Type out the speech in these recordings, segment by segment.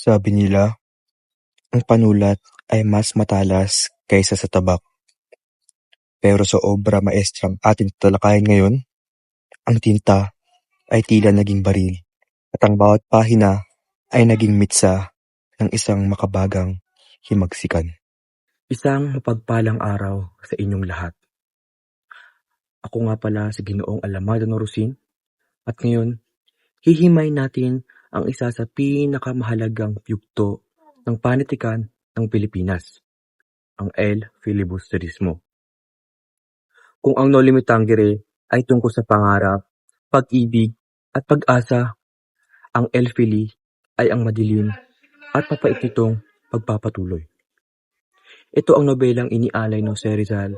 Sabi nila, ang panulat ay mas matalas kaysa sa tabak. Pero sa obra maestrang ating tatalakayin ngayon, ang tinta ay tila naging baril at ang bawat pahina ay naging mitsa ng isang makabagang himagsikan. Isang mapagpalang araw sa inyong lahat. Ako nga pala si Ginoong Alamado Norusin at ngayon, hihimay natin ang isa sa pinakamahalagang yugto ng panitikan ng Pilipinas, ang El Filibusterismo. Kung ang Noli Me Tangere ay tungkol sa pangarap, pag-ibig at pag-asa, ang El Fili ay ang madilim at mapait nitong pagpapatuloy. Ito ang nobelang inialay ng Jose Rizal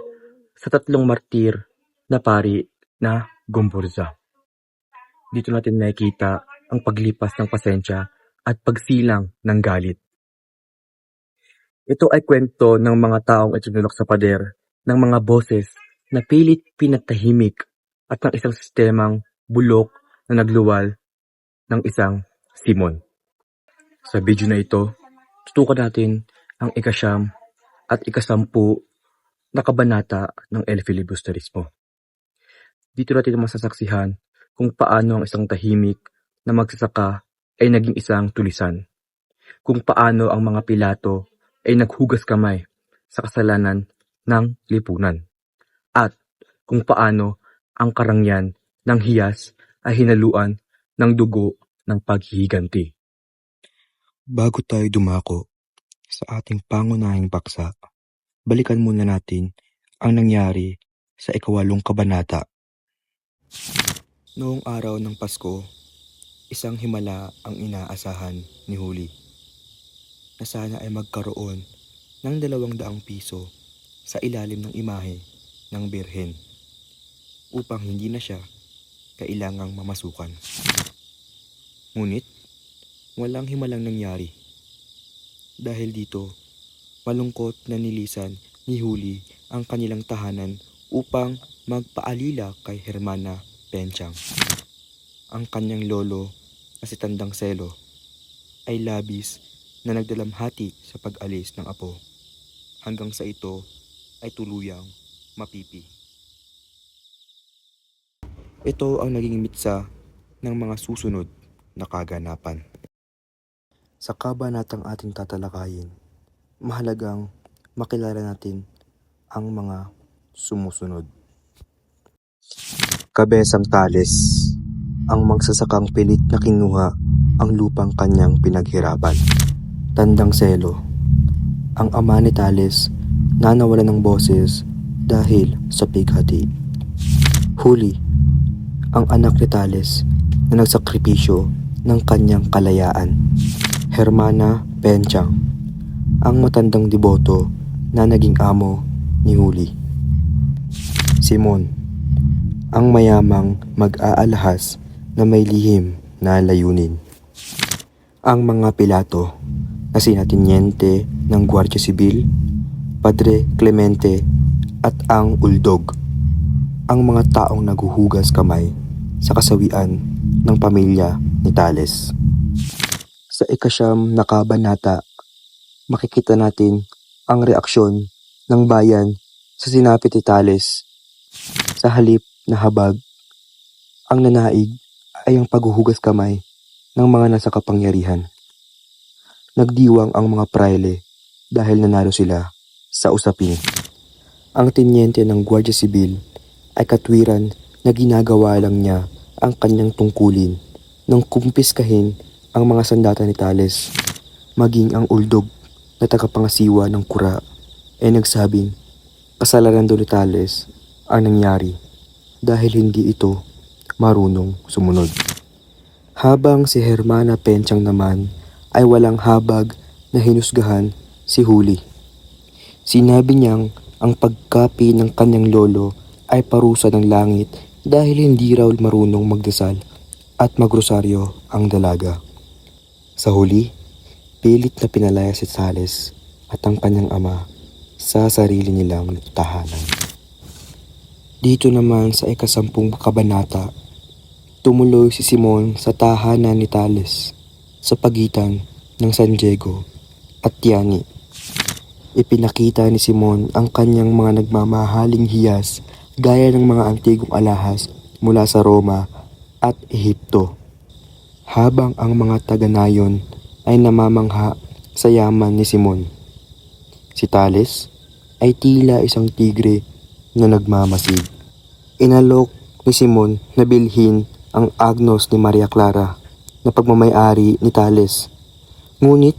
sa tatlong martir na pari na Gomburza. Dito natin nakikita ang paglipas ng pasensya at pagsilang ng galit. Ito ay kwento ng mga taong itinulak sa pader ng mga boses na pilit pinatahimik at ng isang sistemang bulok na nagluwal ng isang Simon. Sa video na ito, tutukan natin ang ika-9 at ika-10 na kabanata ng El Filibusterismo. Dito natin masasaksihan kung paano ang isang tahimik na magsasaka ay naging isang tulisan. Kung paano ang mga Pilato ay naghugas kamay sa kasalanan ng lipunan. At kung paano ang karangyan ng hiyas ay hinaluan ng dugo ng paghihiganti. Bago tayo dumako sa ating pangunahing paksa, balikan muna natin ang nangyari sa ika-8 kabanata. Noong araw ng Pasko, isang himala ang inaasahan ni Huli na sana ay magkaroon ng 200 piso sa ilalim ng imahe ng Birhen upang hindi na siya kailangang mamasukan. Ngunit, walang himalang nangyari. Dahil dito, malungkot na nilisan ni Huli ang kanilang tahanan upang magpaalila kay Hermana Penchang. Ang kanyang lolo na si Tandang Selo ay labis na nagdalamhati sa pag-alis ng apo hanggang sa ito ay tuluyang mapipi. Ito ang naging mitsa ng mga susunod na kaganapan. Sa kabanatang ating tatalakayin, mahalagang makilala natin ang mga sumusunod. Kabesang Tales, ang magsasakang pilit na kinuha ang lupang kanyang pinaghirapan. Tandang Selo, ang ama ni Tales na nawalan ng boses dahil sa pighati. Huli, ang anak ni Tales na nagsakripisyo ng kanyang kalayaan. Hermana Penchang, ang matandang deboto na naging amo ni Huli. Simon, ang mayamang mag-aalahas na may lihim na layunin. Ang mga Pilato na sina Teniente ng Guardia Sibil, Padre Clemente at ang Uldog, ang mga taong naguhugas kamay sa kasawian ng pamilya ni Tales. Sa ika-9 na kabanata, makikita natin ang reaksyon ng bayan sa sinapit ni Tales. Sa halip na habag, ang nanaig ay ang paghuhugas kamay ng mga nasa kapangyarihan. Nagdiwang ang mga praile dahil nanalo sila sa usapin. Ang tenyente ng Guardia Sibil ay katwiran na ginagawa lang niya ang kanyang tungkulin nang kumpiskahin ang mga sandata ni Tales. Maging ang Uldog na tagapangasiwa ng kura ay nagsabing kasalanan daw ni Tales ang nangyari dahil hindi ito marunong sumunod. Habang si Hermana Penchang naman ay walang habag na hinusgahan si Huli. Sinabi niyang ang pagkapi ng kanyang lolo ay parusa ng langit dahil hindi raw marunong magdasal at magrosaryo ang dalaga. Sa huli, pilit na pinalaya si Tales at ang kanyang ama sa sarili nilang tahanan. Dito naman sa ika-10 kabanata, tumuloy si Simon sa tahanan ni Tales sa pagitan ng San Diego at Tiani. Ipinakita ni Simon ang kanyang mga nagmamahaling hiyas gaya ng mga antigong alahas mula sa Roma at Ehipto. Habang ang mga taga-nayon ay namamangha sa yaman ni Simon, si Tales ay tila isang tigre na nagmamasid. Inalok ni Simon na bilhin ang agnos ni Maria Clara na pagmamay-ari ni Tales. Ngunit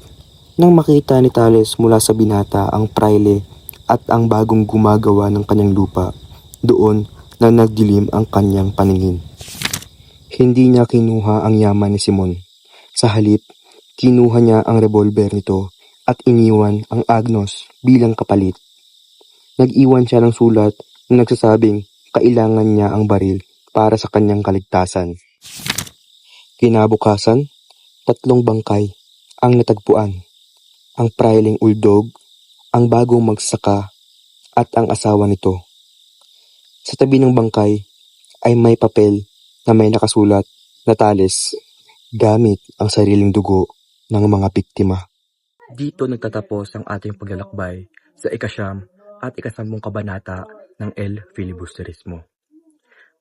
nang makita ni Tales mula sa binata ang praile at ang bagong gumagawa ng kanyang lupa, doon na nagdilim ang kanyang paningin. Hindi niya kinuha ang yaman ni Simon. Sa halip, kinuha niya ang revolver nito at iniwan ang agnos bilang kapalit. Nag-iwan siya ng sulat na nagsasabing kailangan niya ang baril para sa kanyang kaligtasan. Kinabukasan, 3 bangkay ang natagpuan. Ang praileng uldog, ang bagong magsaka at ang asawa nito. Sa tabi ng bangkay ay may papel na may nakasulat na Tales gamit ang sariling dugo ng mga biktima. Dito nagtatapos ang ating paglalakbay sa ika-9 at ika-10 kabanata ng El Filibusterismo.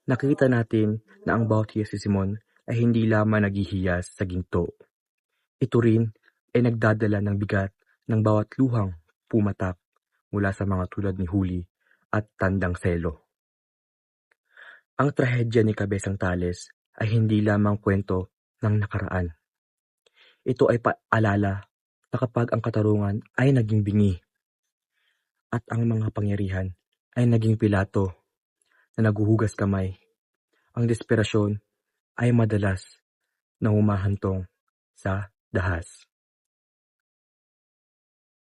Nakita natin na ang bawat hiyas si Simon ay hindi lamang naghihiyas sa ginto. Ito rin ay nagdadala ng bigat ng bawat luhang pumatak mula sa mga tulad ni Huli at Tandang Selo. Ang trahedya ni Kabesang Tales ay hindi lamang kwento ng nakaraan. Ito ay paalala na kapag ang katarungan ay naging bingi at ang mga pangyarihan ay naging Pilato na naguhugas kamay, ang desperasyon ay madalas na humahantong sa dahas.